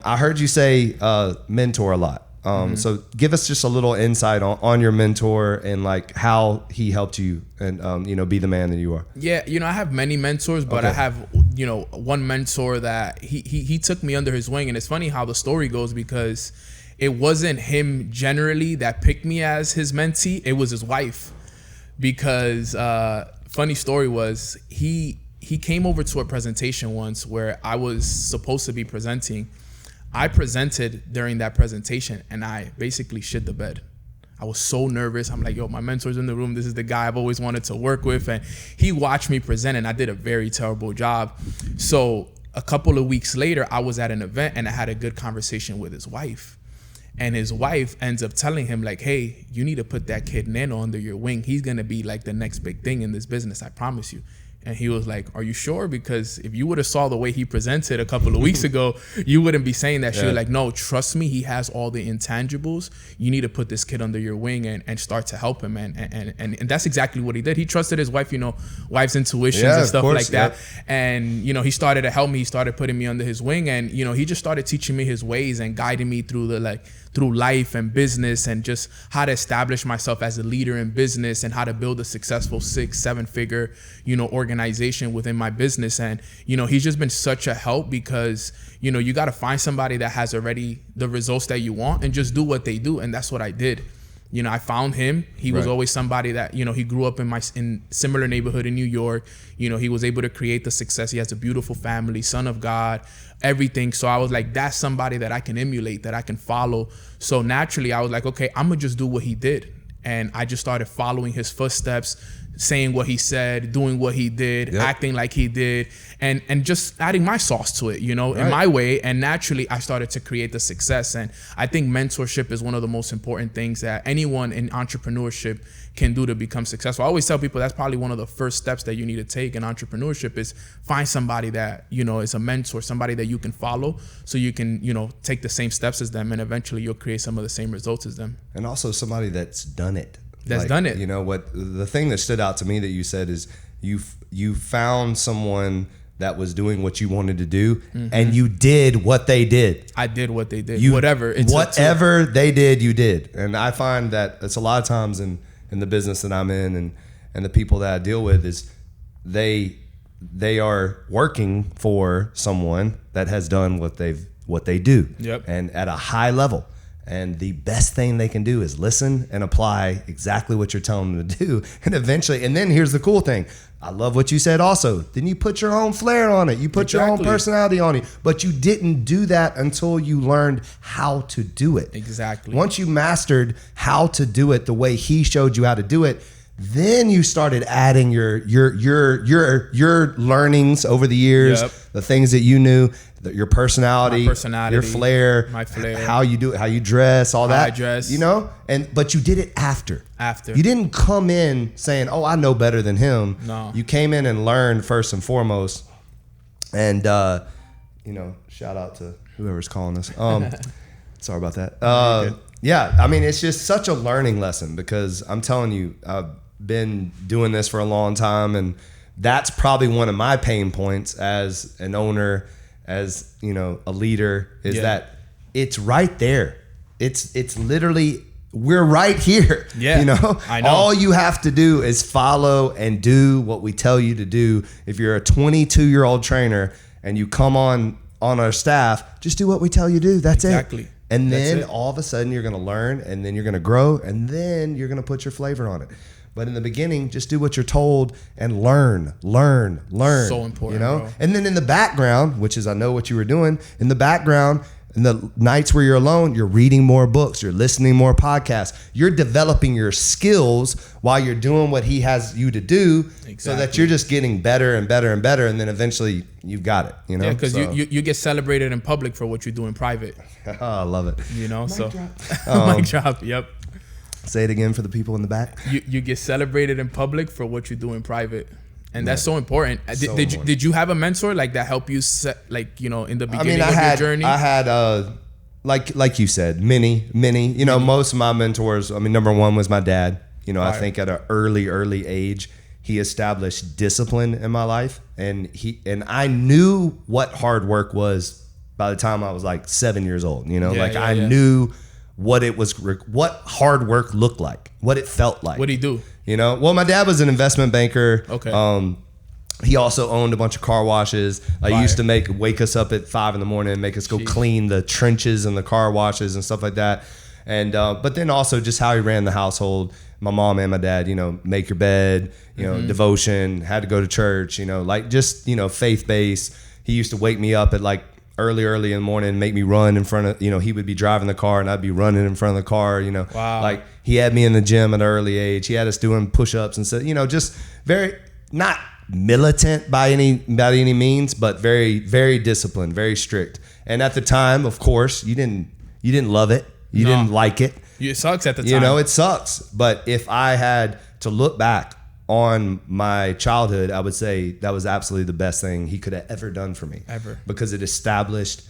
I heard you say mentor a lot. So give us just a little insight on your mentor and like how he helped you and, be the man that you are. Yeah. I have many mentors, but I have, one mentor that he took me under his wing. And it's funny how the story goes, because it wasn't him generally that picked me as his mentee. It was his wife, because funny story was he came over to a presentation once where I was supposed to be presenting. I presented during that presentation and I basically shit the bed. I was so nervous. I'm like, yo, my mentor's in the room. This is the guy I've always wanted to work with. And he watched me present and I did a very terrible job. So a couple of weeks later, I was at an event and I had a good conversation with his wife. And his wife ends up telling him like, hey, you need to put that kid Neno under your wing. He's going to be like the next big thing in this business. I promise you. And he was like, are you sure? Because if you would have saw the way he presented a couple of weeks ago, you wouldn't be saying that shit. Like, no, trust me, he has all the intangibles. You need to put this kid under your wing and start to help him. And that's exactly what he did. He trusted his wife, wife's intuitions and stuff like that. And, he started to help me. He started putting me under his wing. And, he just started teaching me his ways and guiding me through through life and business and just how to establish myself as a leader in business and how to build a successful 6-7 figure, organization within my business. And, he's just been such a help because, you got to find somebody that has already the results that you want and just do what they do. And that's what I did. I found him. He was always somebody that, he grew up in similar neighborhood in New York. He was able to create the success. He has a beautiful family, son of God, everything. So I was like, that's somebody that I can emulate, that I can follow. So naturally I was like, okay, I'm gonna just do what he did. And I just started following his footsteps, saying what he said, doing what he did, acting like he did, and just adding my sauce to it, in my way. And naturally, I started to create the success. And I think mentorship is one of the most important things that anyone in entrepreneurship can do to become successful. I always tell people that's probably one of the first steps that you need to take in entrepreneurship is find somebody that, is a mentor, somebody that you can follow so you can, take the same steps as them and eventually you'll create some of the same results as them. And also somebody that's done it. Done it. What the thing that stood out to me that you said is you found someone that was doing what you wanted to do and you did what they did. I did what they did. Whatever they did, you did. And I find that it's a lot of times in the business that I'm in and the people that I deal with is they are working for someone that has done what they do. And at a high level. And the best thing they can do is listen and apply exactly what you're telling them to do. And eventually, and then here's the cool thing. I love what you said also. Then you put your own flair on it. You put your own personality on it. But you didn't do that until you learned how to do it. Exactly. Once you mastered how to do it the way he showed you how to do it, then you started adding your learnings over the years, the things that you knew, your personality, your flair, my flair, how you do it, how you dress, all that. I dress. But you did it after. You didn't come in saying, "Oh, I know better than him." No. You came in and learned first and foremost. And shout out to whoever's calling us. Sorry about that. It's just such a learning lesson because I'm telling you, I've been doing this for a long time, and that's probably one of my pain points as an owner, as a leader, is that it's right there. It's literally, we're right here. I know. All you have to do is follow and do what we tell you to do. If you're a 22-year-old trainer and you come on our staff, just do what we tell you to do. That's exactly. it. And then all of a sudden you're going to learn, and then you're going to grow, and then you're going to put your flavor on it. But in the beginning, just do what you're told and learn. So important, bro. And then in the background, which is I know what you were doing, in the background, in the nights where you're alone, you're reading more books, you're listening more podcasts, you're developing your skills while you're doing what he has you to do, so that you're just getting better and better and better, and then eventually you've got it. Yeah, because you get celebrated in public for what you do in private. I love it. Mic drop. Yep. Say it again for the people in the back. You get celebrated in public for what you do in private. And that's so important. Did you have a mentor like that help you set, in the beginning of your journey? I had like you said, many. Most of my mentors, number one was my dad. I think at an early age, he established discipline in my life, and I knew what hard work was by the time I was like 7 years old. You know, I yeah. knew what it was, what hard work looked like, what it felt like. What did he do? You know, well, my dad was an investment banker. Okay. He also owned a bunch of car washes. He used to wake us up at 5 a.m. and make us go clean the trenches and the car washes and stuff like that. And but then also just how he ran the household. My mom and my dad, you know, make your bed, you know, devotion, had to go to church, you know, like just, you know, faith-based. He used to wake me up at like early in the morning and make me run in front of, you know, he would be driving the car and I'd be running in front of the car, you know. Wow. Like he had me in the gym at an early age. He had us doing push-ups and stuff, you know, just very, not militant by any means, but very, very disciplined, very strict. And at the time, of course, you didn't love it. You didn't like it. It sucks at the time. You know, it sucks. But if I had to look back on my childhood, I would say that was absolutely the best thing he could have ever done for me. Ever. Because it established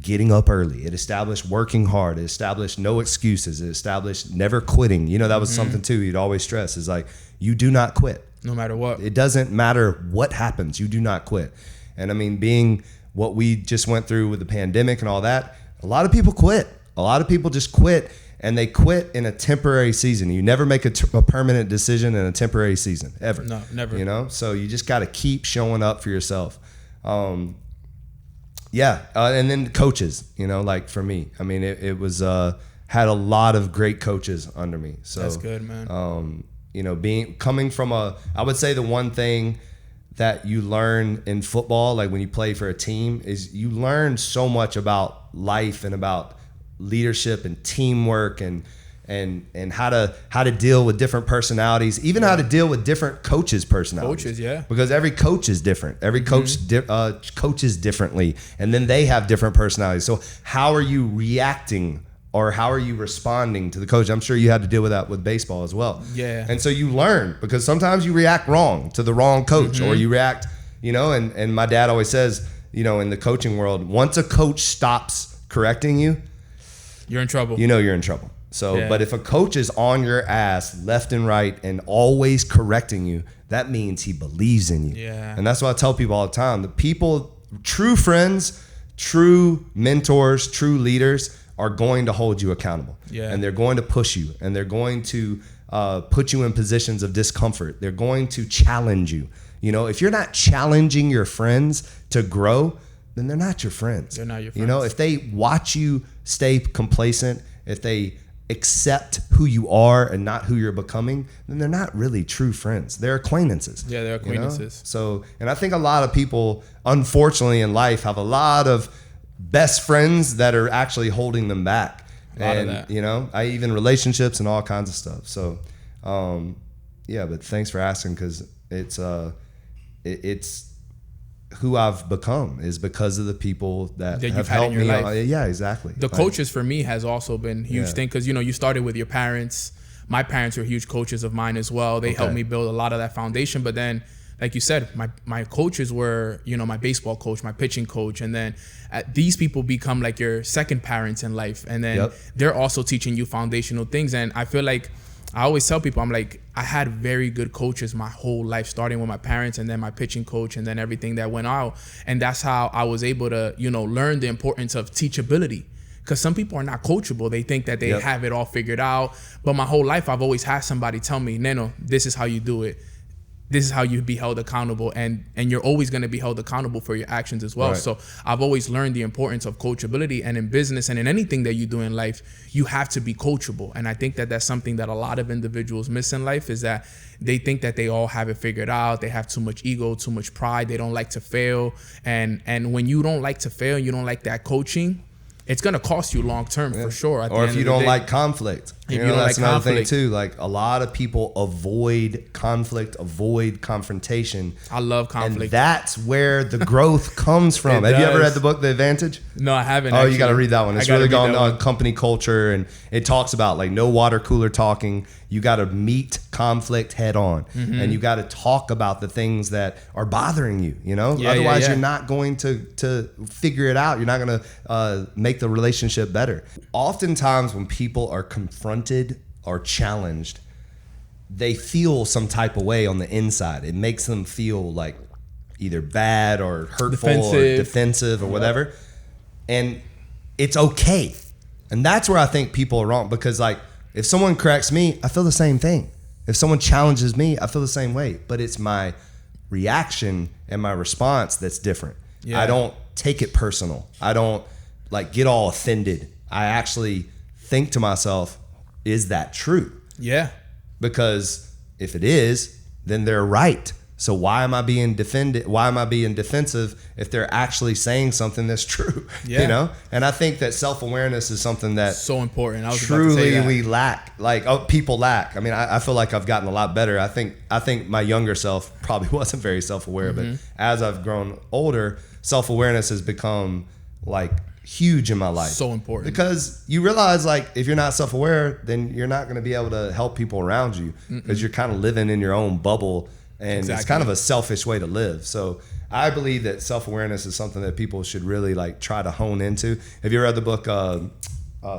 getting up early. It established working hard. It established no excuses. It established never quitting. You know, that was something too he'd always stress is like, you do not quit. No matter what. It doesn't matter what happens. You do not quit. And I mean, being what we just went through with the pandemic and all that, a lot of people quit. A lot of people just quit. And they quit in a temporary season. You never make a permanent decision in a temporary season, ever. No, never. You know, so you just got to keep showing up for yourself. And then coaches, you know, like for me, I mean, it was had a lot of great coaches under me. So that's good, man. You know, coming from I would say the one thing that you learn in football, like when you play for a team, is you learn so much about life and about leadership and teamwork and how to deal with different personalities, even how to deal with different coaches' personalities. Coaches, yeah. Because every coach is different. Every coach coaches differently, and then they have different personalities. So how are you reacting or how are you responding to the coach? I'm sure you had to deal with that with baseball as well. Yeah. And so you learn because sometimes you react wrong to the wrong coach or you react, you know, and my dad always says, you know, in the coaching world, once a coach stops correcting you, you're in trouble. You know you're in trouble. So, but if a coach is on your ass left and right and always correcting you, that means he believes in you. Yeah. And that's what I tell people all the time. The people, true friends, true mentors, true leaders are going to hold you accountable. Yeah. And they're going to push you and they're going to put you in positions of discomfort. They're going to challenge you. You know, if you're not challenging your friends to grow, then they're not your friends. They're not your friends. You know, if they watch you stay complacent, if they accept who you are and not who you're becoming, then they're not really true friends. They're acquaintances. Yeah, they're acquaintances. You know? So, and I think a lot of people, unfortunately in life, have a lot of best friends that are actually holding them back. A lot of that. You know, even relationships and all kinds of stuff. So, yeah, but thanks for asking because it's who I've become is because of the people that have you've had helped in your me. life. Yeah, exactly. The coaches for me has also been a huge thing because, you know, you started with your parents. My parents were huge coaches of mine as well. They helped me build a lot of that foundation. But then, like you said, my coaches were, you know, my baseball coach, my pitching coach. And then these people become like your second parents in life. And then they're also teaching you foundational things. And I feel like I always tell people, I'm like, I had very good coaches my whole life, starting with my parents and then my pitching coach and then everything that went out. And that's how I was able to, you know, learn the importance of teachability. Because some people are not coachable. They think that they have it all figured out. But my whole life, I've always had somebody tell me, Neno, this is how you do it. This is how you be held accountable, and you're always going to be held accountable for your actions as well. Right. So I've always learned the importance of coachability, and in business and in anything that you do in life, you have to be coachable. And I think that that's something that a lot of individuals miss in life is that they think that they all have it figured out. They have too much ego, too much pride. They don't like to fail. And when you don't like to fail, you don't like that coaching, it's going to cost you long term for sure. Or if you don't like conflict. If you know, that's another conflict. thing too. Like a lot of people avoid conflict, avoid confrontation. I love conflict. And that's where the growth comes from. Have you ever read the book, The Advantage? No, I haven't. Oh, you got to read that one. It's really gone on company culture, and it talks about like no water cooler talking. You got to meet conflict head on, and you got to talk about the things that are bothering you. You know, otherwise you're not going to figure it out. You're not going to make the relationship better. Oftentimes, when people are confronted or challenged, they feel some type of way on the inside. It makes them feel like either bad or hurtful or defensive or whatever. And it's okay. And that's where I think people are wrong, because like if someone corrects me, I feel the same thing. If someone challenges me, I feel the same way. But it's my reaction and my response that's different. Yeah. I don't take it personal. I don't like get all offended. I actually think to myself, is that true? Yeah. Because if it is, then they're right. So why am I being defended? Why am I being defensive if they're actually saying something that's true? Yeah. You know? And I think that self-awareness is something that so important. I was truly about to say that. We lack. Like people lack. I mean, I feel like I've gotten a lot better. I think my younger self probably wasn't very self-aware, but as I've grown older, self-awareness has become like huge in my life. So important. Because you realize like if you're not self-aware, then you're not going to be able to help people around you, because you're kind of living in your own bubble. And It's kind of a selfish way to live. So I believe that self-awareness is something that people should really like try to hone into. Have you read the book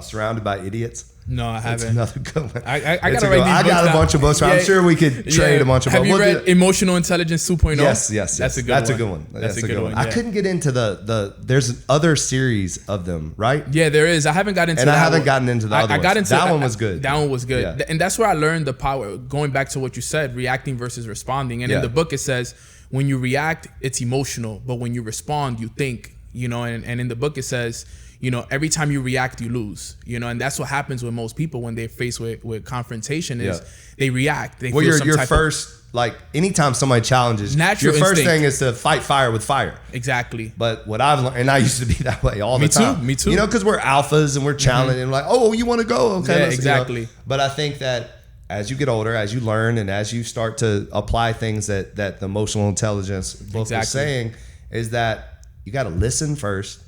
Surrounded by Idiots? No, I haven't. It's another good one. I gotta write these I got a bunch of books. I'm sure we could trade a bunch of books. Have you read Emotional Intelligence 2.0? Yes. That's a good one. That's a good one. I couldn't get into the there's other series of them, right? Yeah, there is. I haven't gotten into that. And I haven't gotten into the other ones. That one was good. That one was good. Yeah. And that's where I learned the power, going back to what you said, reacting versus responding. And in the book it says, when you react, it's emotional, but when you respond, you think, you know, and in the book it says, you know, every time you react, you lose, you know, and that's what happens with most people when they're faced with confrontation is they react. They feel your first, like anytime somebody challenges, your first thing is to fight fire with fire. Exactly. But what I've learned, and I used to be that way all the time. Me too. You know, because we're alphas and we're challenging and like, oh, you want to go? Okay. Yeah, exactly. You know? But I think that as you get older, as you learn, and as you start to apply things that the emotional intelligence book is saying, is that you got to listen first,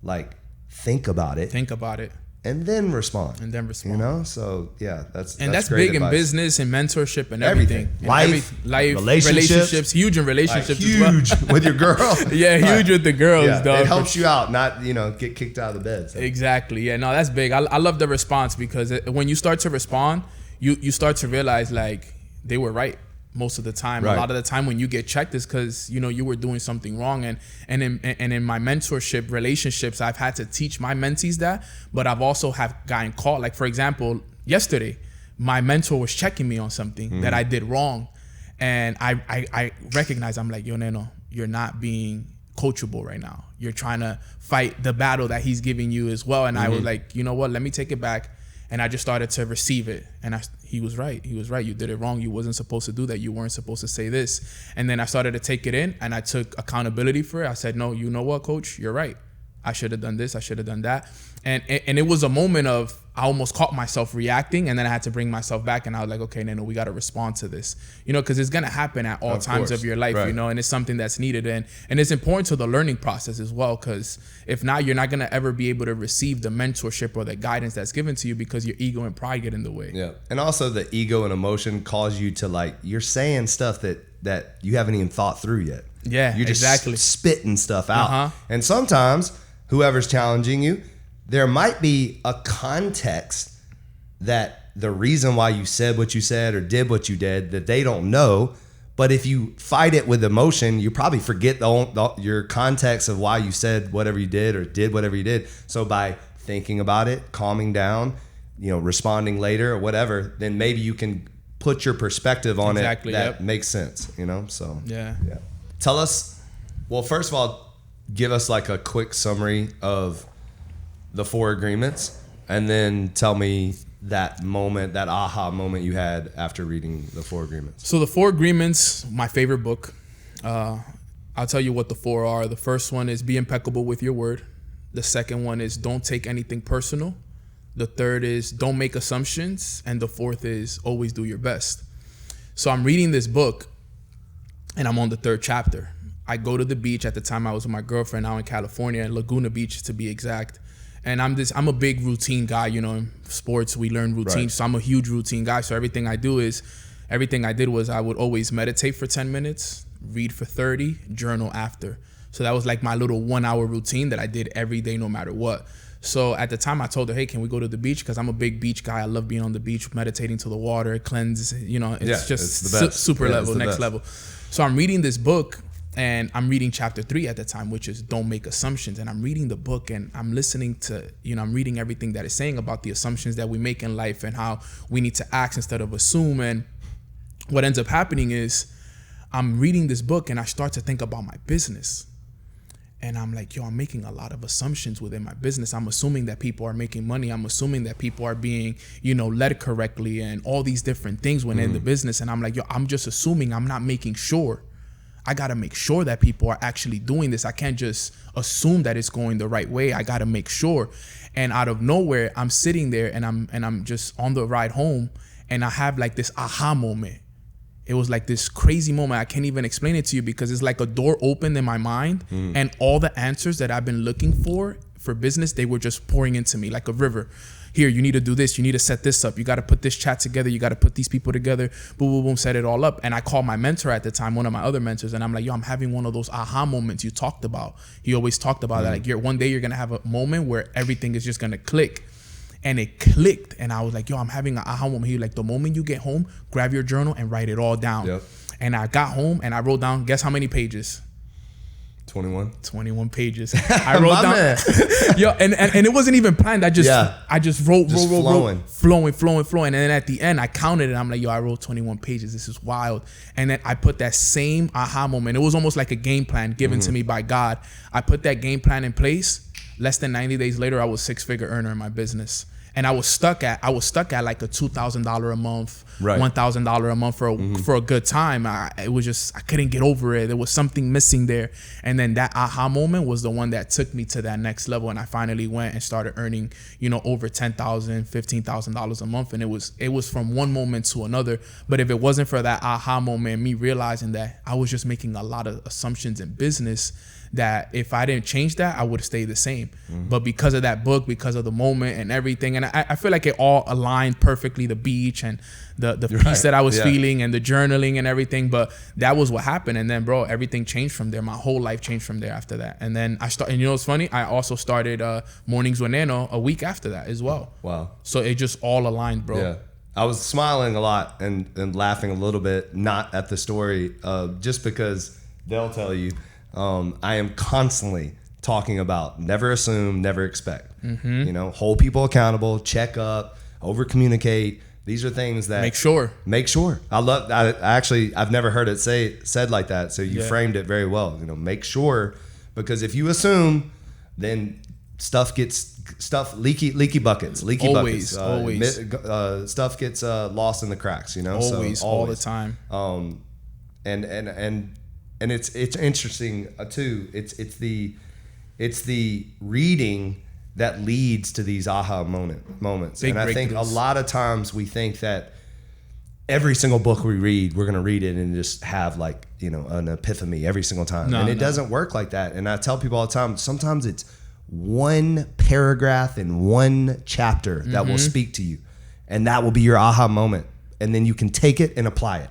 like, think about it, and then respond. You know, so yeah, that's big in business and mentorship and everything. Life, relationships, huge in relationships, huge as well. With your girl. Huge with the girls, dog. It helps you out, not get kicked out of the bed. So. Exactly. Yeah, no, that's big. I love the response, because when you start to respond, you start to realize like they were right. Most of the time, a lot of the time when you get checked is because you know you were doing something wrong, and in my mentorship relationships, I've had to teach my mentees that, but I've also have gotten caught. Like for example, yesterday, my mentor was checking me on something that I did wrong, and I recognize, I'm like, yo, Neno, you're not being coachable right now. You're trying to fight the battle that he's giving you as well, and I was like, you know what? Let me take it back. And I just started to receive it. And he was right. He was right. You did it wrong. You wasn't supposed to do that. You weren't supposed to say this. And then I started to take it in, and I took accountability for it. I said, no, you know what, coach? You're right. I should have done this. I should have done that. And it was a moment of, I almost caught myself reacting, and then I had to bring myself back, and I was like, okay, Neno, we got to respond to this, you know, because it's going to happen at all times of your life, you know, and it's something that's needed. And it's important to the learning process as well, because if not, you're not going to ever be able to receive the mentorship or the guidance that's given to you, because your ego and pride get in the way. Yeah. And also the ego and emotion cause you to like, you're saying stuff that you haven't even thought through yet. Yeah, you're just spitting stuff out. And sometimes whoever's challenging you, there might be a context that the reason why you said what you said or did what you did that they don't know. But if you fight it with emotion, you probably forget your context of why you said whatever you did or did whatever you did. So by thinking about it, calming down, you know, responding later or whatever, then maybe you can put your perspective on it that makes sense, you know? So yeah. Tell us, well, first of all, give us like a quick summary of the 4 agreements, and then tell me that moment, that aha moment you had after reading the 4 agreements. So the 4 agreements, my favorite book. I'll tell you what the 4 are. The first one is be impeccable with your word. The second one is don't take anything personal. The third is don't make assumptions. And the fourth is always do your best. So I'm reading this book, and I'm on the 3rd chapter. I go to the beach. At the time I was with my girlfriend out in California, Laguna Beach to be exact. And I'm a big routine guy, you know, in sports, we learn routine. Right. So I'm a huge routine guy. So everything I did was I would always meditate for 10 minutes, read for 30, journal after. So that was like my little 1 hour routine that I did every day, no matter what. So at the time I told her, hey, can we go to the beach? Because I'm a big beach guy. I love being on the beach, meditating to the water, cleanse, you know, it's just super level, next level. So I'm reading this book, And I'm reading chapter 3 at the time, which is don't make assumptions. And I'm reading the book and I'm listening to, I'm reading everything that it's saying about the assumptions that we make in life and how we need to act instead of assume. And what ends up happening is I'm reading this book and I start to think about my business. And I'm like, I'm making a lot of assumptions within my business. I'm assuming that people are making money. I'm assuming that people are being, led correctly and all these different things when in the business. And I'm like, I'm just assuming. I'm not making sure. I got to make sure that people are actually doing this. I can't just assume that it's going the right way. I got to make sure. And out of nowhere, I'm sitting there and I'm just on the ride home and I have like this aha moment. It was like this crazy moment. I can't even explain it to you because it's like a door opened in my mind and all the answers that I've been looking for business, they were just pouring into me like a river. Here, you need to do this. You need to set this up. You got to put this chat together. You got to put these people together. Boom, boom, boom, set it all up. And I called my mentor at the time, one of my other mentors, and I'm like, I'm having one of those aha moments you talked about. He always talked about that. Like, one day you're going to have a moment where everything is just going to click. And it clicked. And I was like, I'm having an aha moment. He was like, the moment you get home, grab your journal and write it all down. Yep. And I got home and I wrote down, guess how many pages? 21 pages. I wrote down, and it wasn't even planned. I just wrote, flowing. And then at the end, I counted it. I'm like, I wrote 21 pages. This is wild. And then I put that same aha moment. It was almost like a game plan given to me by God. I put that game plan in place. Less than 90 days later, I was a 6-figure earner in my business. And I was stuck at like a $2,000 a month, $1,000 a month for a good time. I couldn't get over it. There was something missing there. And then that aha moment was the one that took me to that next level. And I finally went and started earning, over $10,000, $15,000 a month. And it was from one moment to another. But if it wasn't for that aha moment, me realizing that I was just making a lot of assumptions in business, that if I didn't change that, I would have stayed the same. But because of that book, because of the moment and everything, and I feel like it all aligned perfectly, the beach and the peace that I was feeling and the journaling and everything. But that was what happened. And then, bro, everything changed from there. My whole life changed from there after that. And then and what's funny? I also started Mornings with Neno a week after that as well. Wow. So it just all aligned, bro. Yeah. I was smiling a lot and laughing a little bit, not at the story, just because they'll tell you, I am constantly talking about never assume, never expect. Hold people accountable, check up, over communicate. These are things that make sure. I've never heard it said like that. So you framed it very well. Make sure, because if you assume, then leaky buckets. Always. Stuff gets lost in the cracks. Always, all the time. And it's interesting too. It's the reading that leads to these aha moments. And I think a lot of times we think that every single book we read, we're gonna read it and just have an epiphany every single time. It doesn't work like that. And I tell people all the time, sometimes it's one paragraph in one chapter that will speak to you, and that will be your aha moment. And then you can take it and apply it.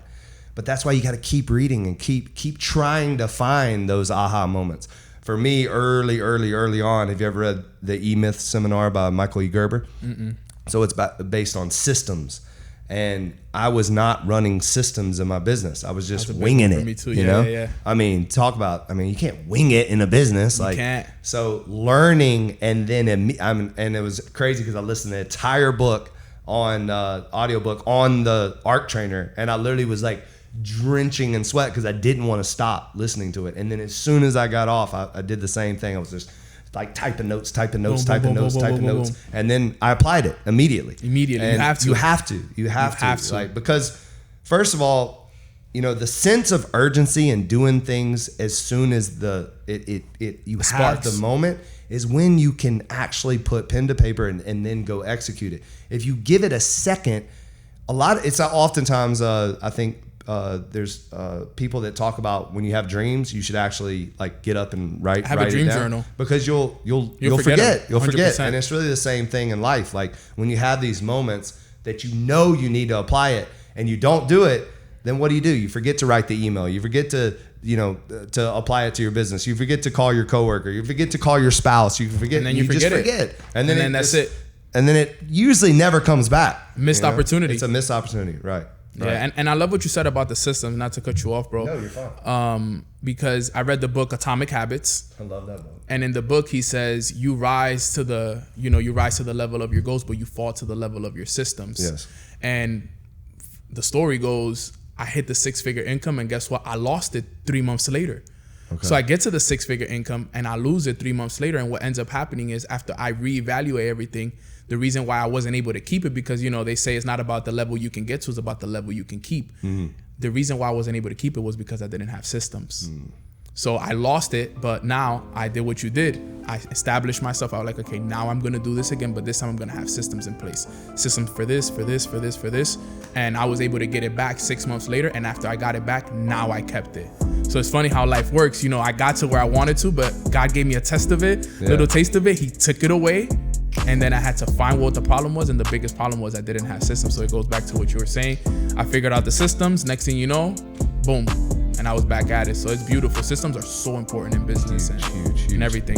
But that's why you got to keep reading and keep trying to find those aha moments. For me, early on, have you ever read the E-Myth seminar by Michael E. Gerber? So it's based on systems. And I was not running systems in my business. I was just winging it. Me too. Yeah. I mean, you can't wing it in a business. You can't. So learning, and then and it was crazy because I listened to the entire book on audiobook on the ARC trainer, and I literally was like drenching in sweat because I didn't want to stop listening to it. And then as soon as I got off, I did the same thing. I was just like typing notes, and then I applied it immediately. And you have to. Like, because first of all, the sense of urgency in doing things as soon as you have the moment is when you can actually put pen to paper and then go execute it. If you give it a second, it's oftentimes I think there's people that talk about when you have dreams, you should actually get up and write a dream it down, journal, because you'll forget. You'll forget. And it's really the same thing in life. Like when you have these moments that you need to apply it and you don't do it, then what do? You forget to write the email. You forget to apply it to your business. You forget to call your coworker. You forget to call your spouse. You forget. And then you just forget. And then that's it. And then it usually never comes back. Missed opportunity. It's a missed opportunity, right? Right? Yeah, and I love what you said about the systems. Not to cut you off, bro. No, you're fine. Because I read the book Atomic Habits. I love that book. And in the book, he says you rise to the level of your goals, but you fall to the level of your systems. Yes. And the story goes, I hit the 6-figure income, and guess what? I lost it 3 months later. Okay. So I get to the 6-figure income and I lose it 3 months later. And what ends up happening is after I reevaluate everything, the reason why I wasn't able to keep it, because, they say it's not about the level you can get to, it's about the level you can keep. Mm-hmm. The reason why I wasn't able to keep it was because I didn't have systems. Mm. So I lost it, but now I did what you did. I established myself. I was like, okay, now I'm going to do this again, but this time I'm going to have systems in place. Systems for this, for this, for this, for this. And I was able to get it back 6 months later. And after I got it back, now I kept it. So it's funny how life works. I got to where I wanted to, but God gave me a test of it, little taste of it. He took it away. And then I had to find what the problem was. And the biggest problem was I didn't have systems. So it goes back to what you were saying. I figured out the systems. Next thing you know, boom. And I was back at it. So it's beautiful. Systems are so important in business and everything.